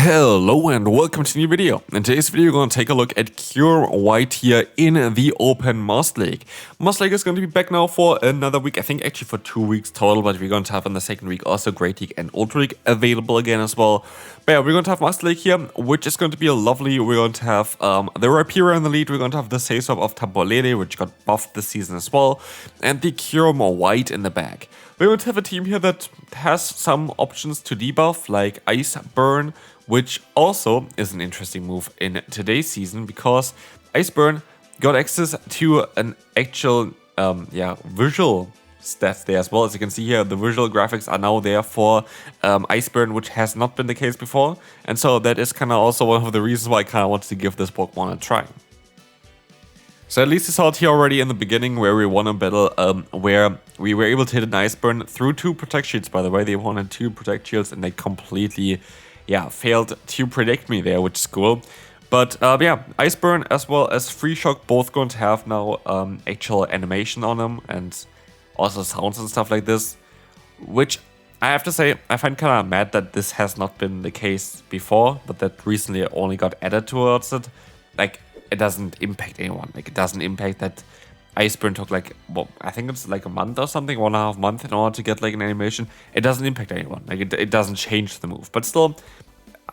Hello and welcome to a new video. In today's video, we're going to take a look at Kyurem White here in the Open Master League. Master League is going to be back now for another week, I think actually for 2 weeks total, but we're going to have in the second week also Great League and Ultra League available again as well. But yeah, we're going to have Master League here, which is going to be a lovely, we're going to have the Rapira in the lead, we're going to have the Sasop of Tabolele, which got buffed this season as well, and the Kyurem White in the back. We're going to have a team here that has some options to debuff, like Ice Burn, which also is an interesting move in today's season because Ice Burn got access to an actual visual stats there as well. As you can see here, the visual graphics are now there for Ice Burn, which has not been the case before. And so that is kind of also one of the reasons why I kind of wanted to give this Pokemon a try. So at least you saw it here already in the beginning where we won a battle where we were able to hit an Ice Burn through 2 Protect Shields, by the way. They wanted 2 Protect Shields and they completely failed to predict me there, which is cool. But Ice Burn as well as Free Shock both going to have now actual animation on them and also sounds and stuff like this, which I have to say I find kind of mad that this has not been the case before, but that recently only got added towards it. Like, it doesn't impact anyone. Like, it doesn't impact that Ice Burn took like, well, I think it's like a month or something, 1.5 months in order to get like an animation. It doesn't impact anyone. Like, it doesn't change the move. But still,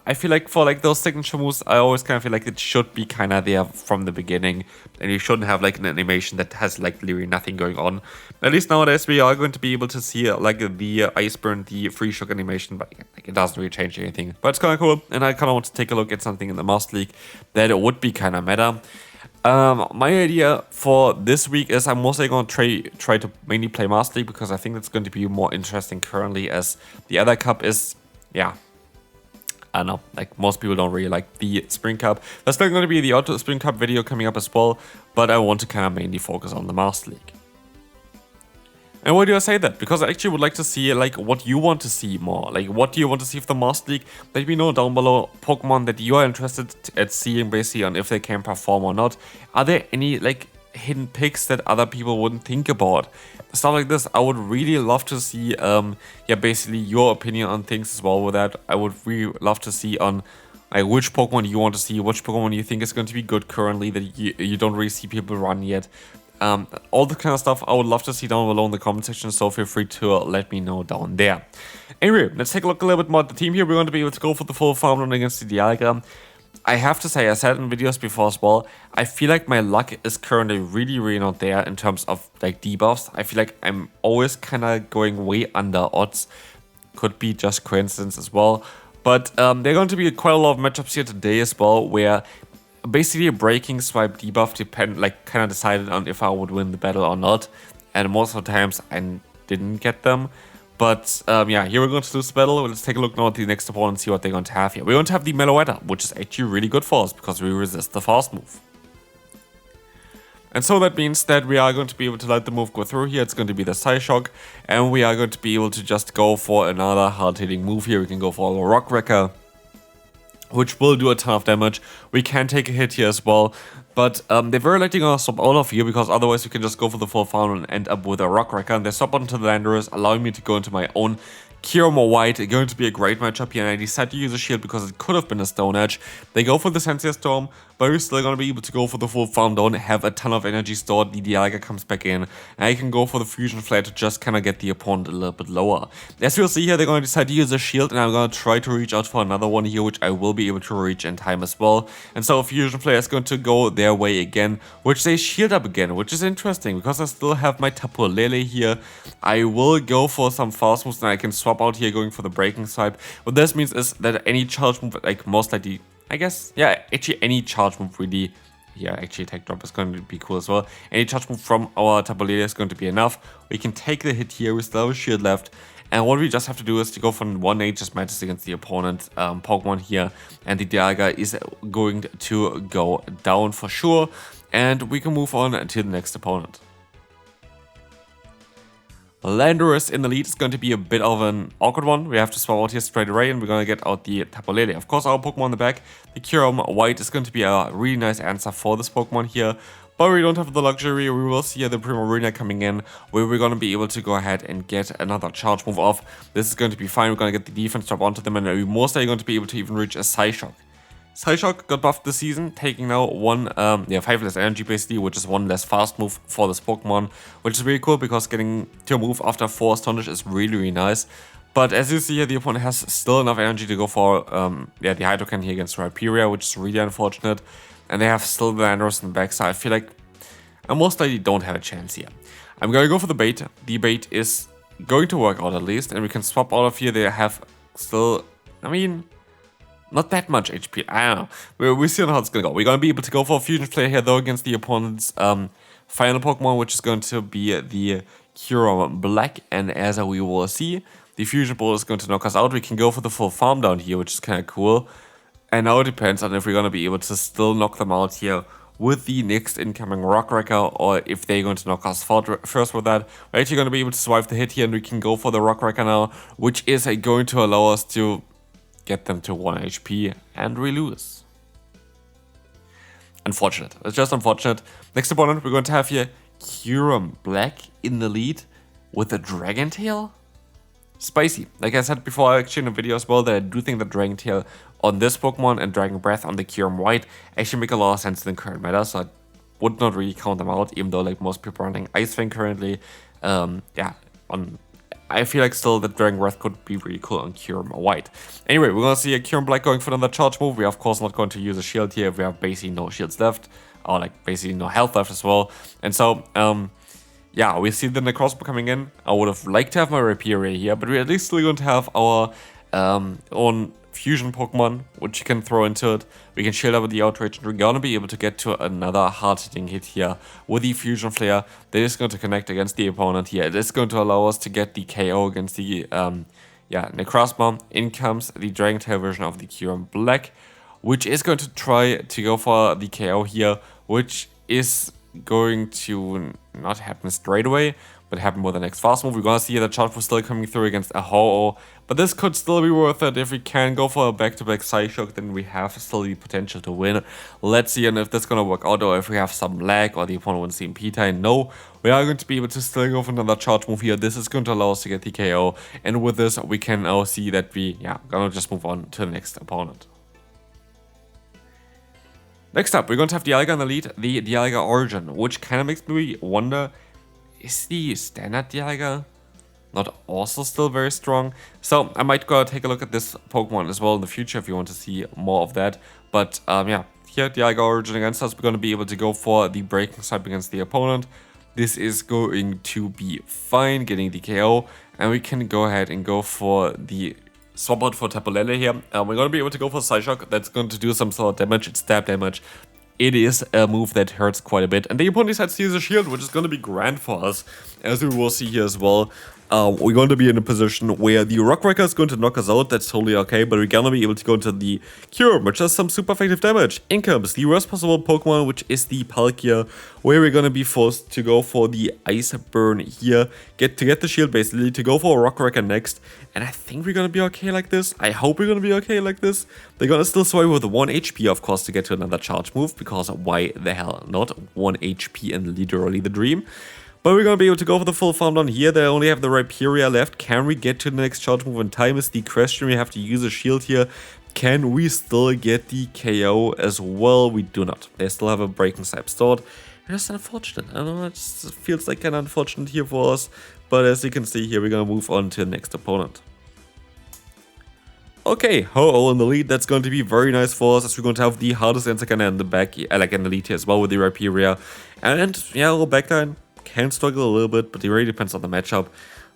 I feel like for like those signature moves, I always kind of feel like it should be kind of there from the beginning, and you shouldn't have like an animation that has like literally nothing going on. At least nowadays we are going to be able to see like the Ice Burn, the Free Shock animation, but like, it doesn't really change anything. But it's kind of cool, and I kind of want to take a look at something in the Master League that it would be kind of meta. My idea for this week is I'm mostly going to try to mainly play Master League because I think that's going to be more interesting currently, as the other cup is, I don't know, like most people don't really like the Spring Cup. There's still going to be the Auto Spring Cup video coming up as well, but I want to kind of mainly focus on the Master League. And why do I say that? Because I actually would like to see like what you want to see more. Like, what do you want to see for the Master League? Let me know down below Pokemon that you are interested at seeing basically on if they can perform or not. Are there any like hidden picks that other people wouldn't think about? Stuff like this, I would really love to see basically your opinion on things as well with that. I would really love to see on like which Pokemon you want to see, which Pokemon you think is going to be good currently that you don't really see people run yet. All the kind of stuff I would love to see down below in the comment section, so feel free to let me know down there. Anyway, let's take a look a little bit more at the team here. We're going to be able to go for the full farm run against the Dialga. I have to say, I said in videos before as well, I feel like my luck is currently really not there in terms of like debuffs. I feel like I'm always kind of going way under odds. Could be just coincidence as well. But there are going to be quite a lot of matchups here today as well, where basically a breaking swipe debuff kind of decided on if I would win the battle or not. And most of the times I didn't get them. But here we're going to lose the battle. Let's take a look now at the next opponent and see what they're going to have here. We're going to have the Meloetta, which is actually really good for us because we resist the fast move. And so that means that we are going to be able to let the move go through here. It's going to be the Psyshock, and we are going to be able to just go for another hard-hitting move here. We can go for a Rock Wrecker, which will do a ton of damage. We can take a hit here as well, but they're very letting us stop all of here because otherwise we can just go for the full farm and end up with a Rock Wrecker, and they stop onto the Landorus, allowing me to go into my own Kyurem White. Going to be a great matchup here, and I decided to use a shield because it could have been a Stone Edge. They go for the Sensei Storm, but we're still going to be able to go for the full farm down, have a ton of energy stored. The Dialga comes back in, and I can go for the Fusion Flare to just kind of get the opponent a little bit lower. As you'll see here, they're going to decide to use a shield, and I'm going to try to reach out for another one here, which I will be able to reach in time as well. And so Fusion Flare is going to go their way again, which they shield up again, which is interesting because I still have my Tapu Lele here. I will go for some fast moves, and I can swap out here going for the Breaking Swipe. What this means is that any charge move, like most likely, I guess, actually any charge move really, actually Attack Drop is going to be cool as well. Any charge move from our Tapu Lele is going to be enough. We can take the hit here, we still have a shield left. And what we just have to do is to go for 1 just matches against the opponent Pokemon here. And the Dialga is going to go down for sure. And we can move on to the next opponent. Landorus in the lead is going to be a bit of an awkward one. We have to swap out here straight away, and we're going to get out the Tapu Lele. Of course, our Pokemon in the back, the Kyurem White, is going to be a really nice answer for this Pokemon here. But we don't have the luxury. We will see the Primarina coming in, where we're going to be able to go ahead and get another charge move off. This is going to be fine. We're going to get the defense drop onto them, and we're most likely going to be able to even reach a Psyshock. Psyshock got buffed this season, taking now 5 less energy basically, which is 1 less fast move for this Pokemon, which is really cool because getting to a move after 4 Astonish is really nice. But as you see here, the opponent has still enough energy to go for the Hydrocan here against Rhyperior, which is really unfortunate. And they have still the Landorus in the back, so I feel like I most likely don't have a chance here. I'm going to go for the bait. The bait is going to work out at least, and we can swap out of here. They have still, I mean, not that much HP. I don't know. We'll see how it's going to go. We're going to be able to go for a Fusion Flare here, though, against the opponent's final Pokemon, which is going to be the Kyurem Black. And as we will see, the Fusion Ball is going to knock us out. We can go for the full farm down here, which is kind of cool. And now it depends on if we're going to be able to still knock them out here with the next incoming Rock Wrecker, or if they're going to knock us first with that. We're actually going to be able to survive the hit here, and we can go for the Rock Wrecker now, which is going to allow us to get them to 1 HP, and we lose. Unfortunate. It's just unfortunate. Next opponent, we're going to have here Kyurem Black in the lead with a Dragon Tail. Spicy. Like I said before, actually in the video as well, that I do think that Dragon Tail on this Pokemon and Dragon Breath on the Kyurem White actually make a lot of sense in the current meta, so I would not really count them out, even though like most people are running Ice Fang currently. I feel like still that Dragon Breath could be really cool on Kyurem White. Anyway, we're gonna see a Kyurem Black going for another charge move. We are of course not going to use a shield here. We have basically no shields left, or like basically no health left as well. And so, yeah, we see the Necrozma coming in. I would have liked to have my Rhyperior here, but we're at least still going to have our own fusion Pokemon, which you can throw into it. We can shield up with the Outrage, and we're gonna be able to get to another hard-hitting hit here with the Fusion Flare. That is going to connect against the opponent here. It is going to allow us to get the KO against the Necrozma. In comes the Dragon Tail version of the Kyurem Black, which is going to try to go for the KO here, which is going to not happen straight away, but happen with the next fast move. We're gonna see the charge was still coming through against a Ho-Oh, but this could still be worth it. If we can go for a back-to-back Psyshock, then we have still the potential to win. Let's see if that's gonna work out, or if we have some lag, or the opponent wants the MP time. No, we are going to be able to still go for another charge move here. This is going to allow us to get the KO, and with this, we can now see that we, gonna just move on to the next opponent. Next up, we're going to have Dialga in the lead, the Dialga Origin, which kind of makes me wonder, is the standard Dialga not also still very strong? So I might go take a look at this Pokemon as well in the future if you want to see more of that. But here Dialga Origin against us, we're going to be able to go for the Breaking Swipe against the opponent. This is going to be fine, getting the KO, and we can go ahead and go for the swap out for Tapu Lele here. We're going to be able to go for Psyshock. That's going to do some sort of damage. It's stab damage. It is a move that hurts quite a bit. And the opponent decides to use a shield, which is going to be grand for us, as we will see here as well. We're going to be in a position where the Rock Wrecker is going to knock us out. That's totally okay, but we're going to be able to go into the Kyurem, which does some super effective damage. In comes the worst possible Pokemon, which is the Palkia, where we're going to be forced to go for the Ice Burn here, to get the shield basically, to go for a Rock Wrecker next. And I think we're going to be okay like this. I hope we're going to be okay like this. They're going to still survive with 1 HP, of course, to get to another charge move, because why the hell not? 1 HP and literally the dream. But we're going to be able to go for the full farm down here. They only have the Rhyperior left. Can we get to the next charge move in time is the question. We have to use a shield here. Can we still get the KO as well? We do not. They still have a Breaking Swipe stored. It's unfortunate. I don't know, it just feels like kind of unfortunate here for us. But as you can see here, we're going to move on to the next opponent. Okay, Ho-Oh in the lead. That's going to be very nice for us, as we're going to have the hardest answer kind of in the back, like in the lead here as well with the Rhyperior. And yeah, a little backline. Can struggle a little bit, but it really depends on the matchup.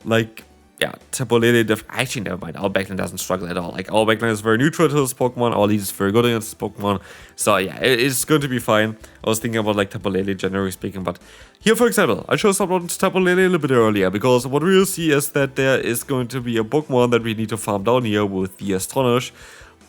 Like, yeah, Tapu Lele, actually, never mind. Our backline doesn't struggle at all. Like, our backline is very neutral to this Pokemon. Our lead is very good against this Pokemon. So, yeah, it's going to be fine. I was thinking about, like, Tapu Lele, generally speaking. But here, for example, I chose something to Tapu Lele a little bit earlier, because what we will see is that there is going to be a Pokemon that we need to farm down here with the Astonish.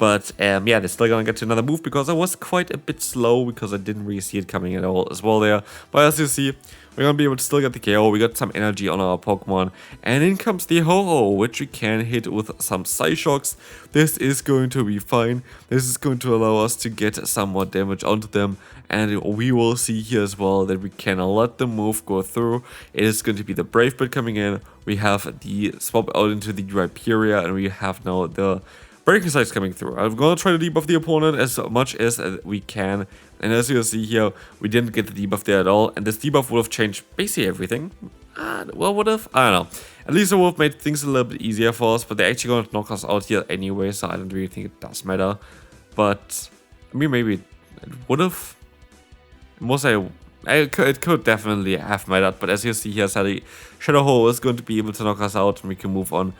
But yeah, they're still gonna get to another move because I was quite a bit slow because I didn't really see it coming at all as well there. But as you see, we're gonna be able to still get the KO. We got some energy on our Pokemon. And in comes the Ho-Oh, which we can hit with some Psyshocks. This is going to be fine. This is going to allow us to get some more damage onto them. And we will see here as well that we can let the move go through. It is going to be the Brave Bird coming in. We have the swap out into the Rhyperior, and we have now the Breaking Sides coming through. I'm going to try to debuff the opponent as much as we can. And as you see here, we didn't get the debuff there at all. And this debuff would have changed basically everything. Well, would have? I don't know. At least it would have made things a little bit easier for us. But they're actually going to knock us out here anyway. So I don't really think it does matter. But, I mean, maybe it would have. It could definitely have mattered. But as you see here, sadly, Shadow Ho is going to be able to knock us out. And we can move on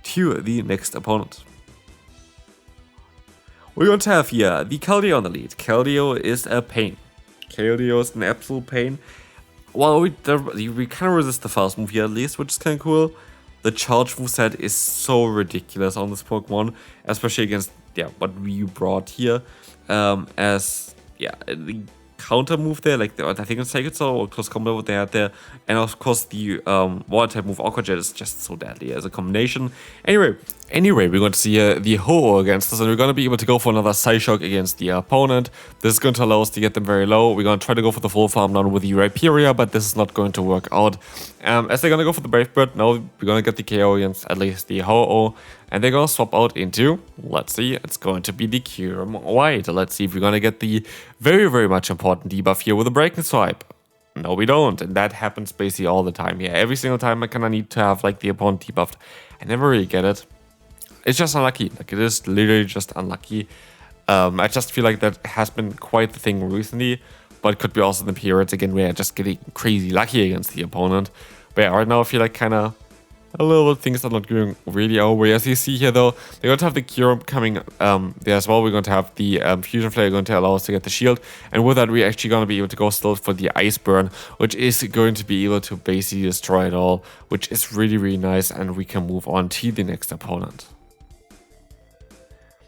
to the next opponent. We're going to have here the Keldeo on the lead. Keldeo is a pain. Keldeo is an absolute pain. Well, we kind of resist the fast move here at least, which is kind of cool. The charge moveset is so ridiculous on this Pokemon, especially against what we brought here. The counter move there, like I think it's Sacred Soul or Close Combat what they had there, and of course the water type move Aqua Jet is just so deadly as a combination. Anyway, we're going to see the Ho-Oh against us, and we're going to be able to go for another Psyshock against the opponent. This is going to allow us to get them very low. We're going to try to go for the full farm down with the Rhyperior, but this is not going to work out. As they're going to go for the Brave Bird, now we're going to get the KO against at least the Ho-Oh, and they're going to swap out into, let's see, it's going to be the Kyurem White. Let's see if we're going to get the very, very much important debuff here with a Breaking Swipe. No, we don't, and that happens basically all the time here. Every single time I kind of need to have like the opponent debuffed. I never really get it. It's just unlucky. Like, it is literally just unlucky. I just feel like that has been quite the thing recently, but it could be also the periods again where I'm just getting crazy lucky against the opponent. But yeah, right now I feel like kind of a little bit things are not going really our way. As you see here though, they're going to have the Kyurem coming there as well. We're going to have the Fusion Flare going to allow us to get the shield. And with that, we're actually going to be able to go still for the Ice Burn, which is going to be able to basically destroy it all, which is really, really nice. And we can move on to the next opponent.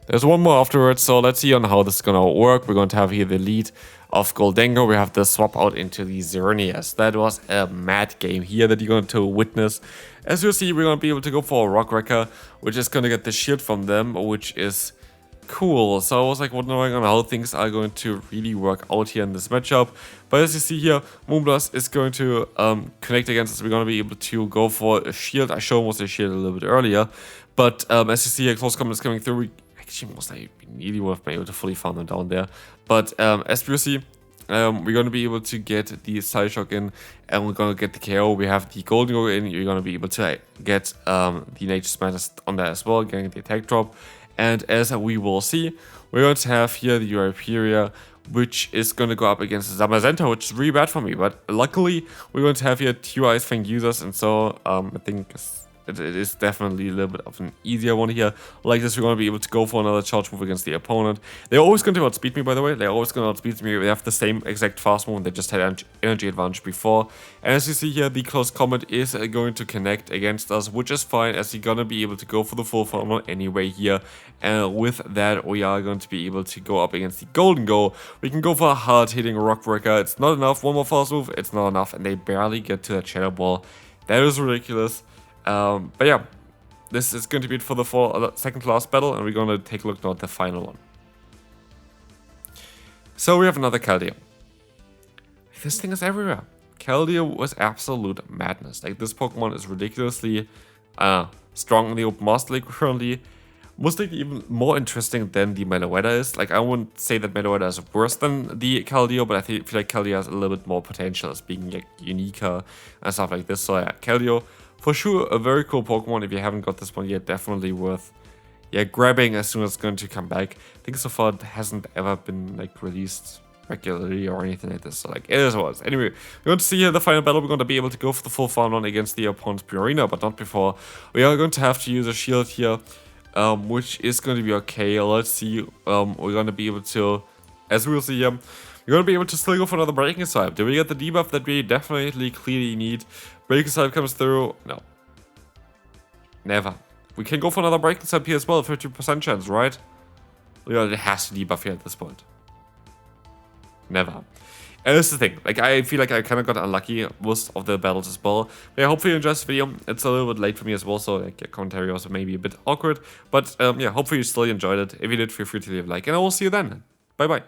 There's one more afterwards, so let's see on how this is going to work. We're going to have here the lead of Gholdengo. We have the swap out into the Germnaa. That was a mad game here that you're going to witness. As you see, we're going to be able to go for a Rock Wrecker, which is going to get the shield from them, which is cool. So I was like wondering on how things are going to really work out here in this matchup. But as you see here, Moonblast is going to connect against us. We're going to be able to go for a shield. I showed almost a shield a little bit earlier. But as you see here, Close Combat is coming through. We actually most likely really would have been able to fully farm them down there. But as you see, we're going to be able to get the Psyshock in, and we're going to get the KO. We have the Gholdengo in. You're going to be able to get the Nature Smash on there as well, getting the attack drop. And as we will see, we're going to have here the Rhyperior, which is going to go up against the Zamazenta, which is really bad for me. But luckily, we're going to have here 2 Ice Fang users, and so I think it is definitely a little bit of an easier one here. Like this, we're going to be able to go for another charge move against the opponent. They're always going to outspeed me, by the way. They're always going to outspeed me. They have the same exact fast move. They just had energy advantage before. And as you see here, the Close Combat is going to connect against us, which is fine, as you're going to be able to go for the full farm anyway here. And with that, we are going to be able to go up against the Gholdengo. We can go for a hard-hitting Rock Wrecker. It's not enough. One more fast move. It's not enough. And they barely get to that Shadow Ball. That is ridiculous. But yeah, this is going to be it for the second to last battle, and we're going to take a look now at the final one. So we have another Keldeo. This thing is everywhere. Keldeo was absolute madness. Like, this Pokemon is ridiculously strong in the Open Master League currently. Most likely even more interesting than the Meloetta is. Like, I wouldn't say that Meloetta is worse than the Keldeo, but I feel like Keldeo has a little bit more potential as being like uniquer and stuff like this. So yeah, Keldeo, for sure, a very cool Pokemon. If you haven't got this one yet, definitely worth grabbing as soon as it's going to come back. I think so far it hasn't ever been like released regularly or anything like this. So like, it is what it is. Anyway, we're going to see here the final battle. We're going to be able to go for the full farm on against the opponent's Arena, but not before. We are going to have to use a shield here, which is going to be okay. Let's see. We're going to be able to, as we'll see here, we're going to be able to still go for another Breaking Swipe. Do we get the debuff that we definitely clearly need? Breaking Swipe comes through. No. Never. We can go for another Breaking Swipe here as well. 50% chance, right? it has to debuff here at this point. Never. And that's the thing, like, I feel like I kind of got unlucky most of the battles as well. But yeah, hopefully you enjoyed this video. It's a little bit late for me as well, so like, commentary also maybe a bit awkward. But yeah, hopefully you still enjoyed it. If you did, feel free to leave a like, and I will see you then. Bye bye.